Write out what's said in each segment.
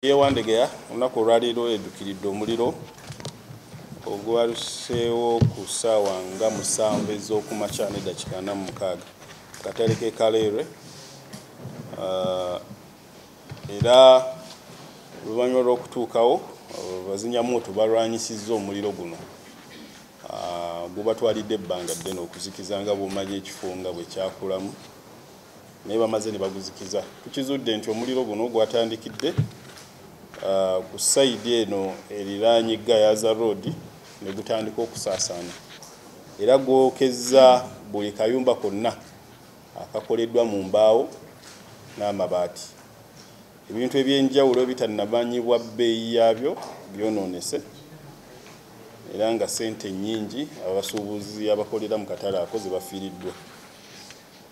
Yewandegeya olunaku olwaleero eddukiridde omuliro ogwaluseewo ku ssaawa nga 7 ez'okumakya n'eddakiika 46 ku katale k'e Kaleere, era oluvannyuma lw'okutuukawo bazinyamwoto balwanyisizza omuliro guno. Gubatwalidde ebbanga ddene okuzikiza nga bw'omanyi ekifo nga bwe kyakulamu, naye bamaze ne baguzikiza. Tukizudde nti omuliro guno gwatandikidde ku sayidi eno eriraanye Gayaza Road ne gutandika okusaasaana, era gwokezza buli kayumba konna akakoleddwa mu mbaawo n'amabaati. Ebintu eby'enjawulo bitannamanyibwa bbeeyi yaabyo byonoonese, era nga ssente nnyingi abasuubuzi abakolera mu katale ako ze bafiiriddwa.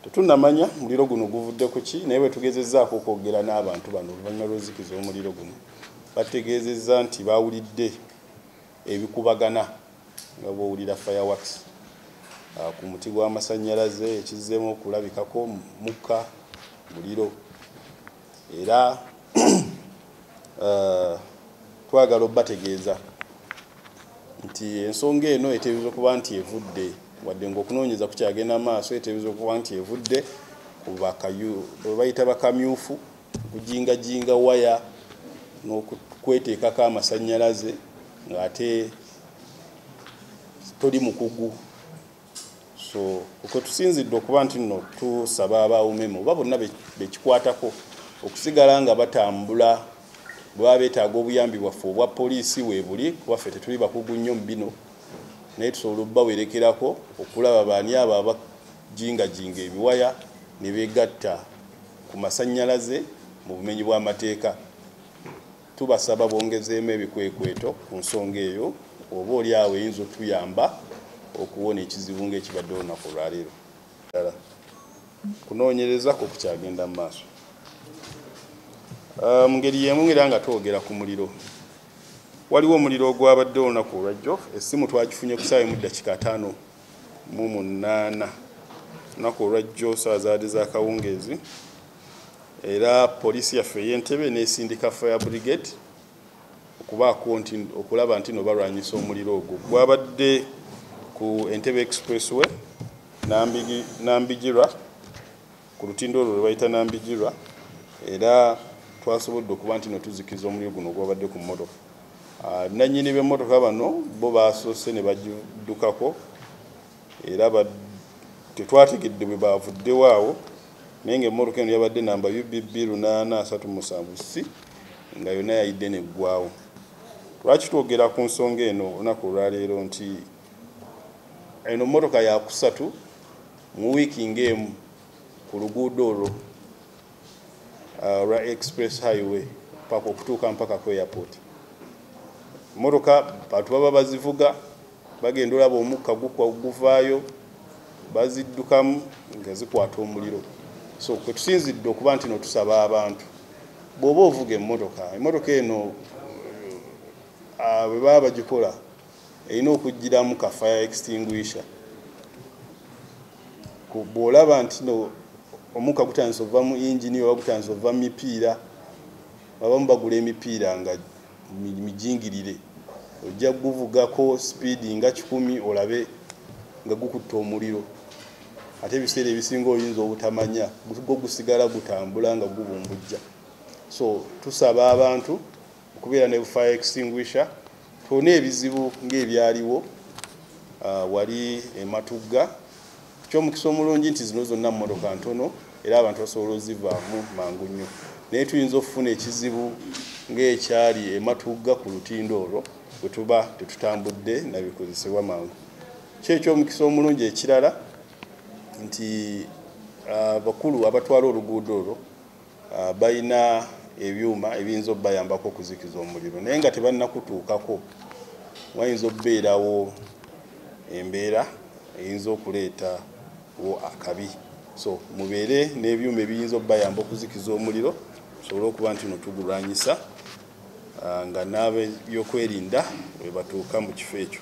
Tetunnamanya muliro guno guvudde ku ki, naye bwe tugezezzaako okwogera n'abantu bano oluvannyuma lw'ozikiza omuliro guno, bategeezezza nti baawulidde ebikubagana nga bw'owulira fireworks ku muti gw'amasannyalaze, ekizzeemu okulabikako mukka muliro. Era twagala obbategeeza nti ensonga eno eteebereza okuba nti evudde, wadde ng'okunoonyeza kukyagenda maaso, eteebereza okuba nti evudde ku bwe bayita bakamyufu, okujingajinga waya n'okweteekako amasannyalaze ng'ate toli mukugu. So okwe tusinzidde okuba nti nno tusaba abaawumeme oba bonna bekikwatako okusigala nga batambula bwe beetaaga obuyambi bwaffe obwa poliisi weebuli, kuba ffe tetuli bakugu nnyo mu bino, naye tusobola obbawerekerako okulaba baani abo abajingajinga ebiwaya ne beegatta ku masannyalaze mu bumenyi bw'amateeka. Tubasaba bongezeemu ebikwekweto ku nsonga eyo, oba oli awo eyinza otuyamba okuwona ekizibu ng'ekibadde olunaku olwaleero. Kunoonyerezako kukyagenda mu maaso. Mu ngeri y'emu era nga twogera ku muliro, waliwo omuliro ogwabadde olunaku olwajjo, essimu twagifunye ku 5:58 olunaku olwajjo ssaawa zaadde za kawungeezi, era poliisi yaffe ey'Entebbe n'esindika fire brigade okubaako nti okulaba nti no balwanyisa omuliro ogwo. Gwabadde ku Entebbe expressway Nambigirwa, ku lutindo olwo lwe bayita Nambigirwa, era twasobodde okuba nti no tuzikiza omuliro guno gwabadde ku mmotoka. Nannyini b'emmotoka bano bo baasoose ne bagiddukako, era tetwategedde bwe baavuddewo awo, naye ng'emmotoka eno yabadde namba UBB 8337C nga yonna yayidde neggwaawo. Lwaki twogera ku nsonga eno olunaku olwaleero nti eno mmotoka yakusatu mu wiiki ng'emu ku luguudo olwo lwa Express Highway paka okutuuka mpaka ku airport. Mmotoka bantu baba bazivuga bagenda olaba omukka guvaayo, baziddukamu nga zikwata omuliro. So kwe tusinzidde okuba nti no tusaba abantu, bw'oba ovuga emmotoka eno bwe baba bagikola erina okugiramu ka fire extinguisher. Bw'olaba nti no omukka gutandise ova mu yingini oba gutandise ova mu mipiira, abamu bagula emipiira nga mijingirire, ojja guvugako sipiidi nga 10 olabe nga gukutta omuliro. Ate ebiseera ebisinga oyinza obutamanya gwo gusigala gutambula nga gubumbujja. So tusaba abantu okubeera ne fire extinguisher, tuwone ebizibu ng'ebyaliwo wali ematugga. Ky'omukisa omulungi nti zino zonna mmotoka ntono era abantu basobola ozivaamu mangu nnyo, naye tuyinza okufuna ekizibu ng'ekyali ematugga ku lutindo olwo bwe tuba tetutambudde na bikozesebwa mangu. Ky'ekyomukisa omulungi ekirala nti bakulu abatwala oluguudo olwo balina ebyuma ebiyinza obbayambako okuzikiza omuliro, naye nga tebannakutuukako wayinza okubeerawo embeera eyinza okuleetawo akabi. So mubeere n'ebyuma ebiyinza obbayamba okuzikiza omuliro, tusobole okuba nti no tugulwanyisa nga n'ab'ebyokwerinda bwe batuuka mu kifo ekyo.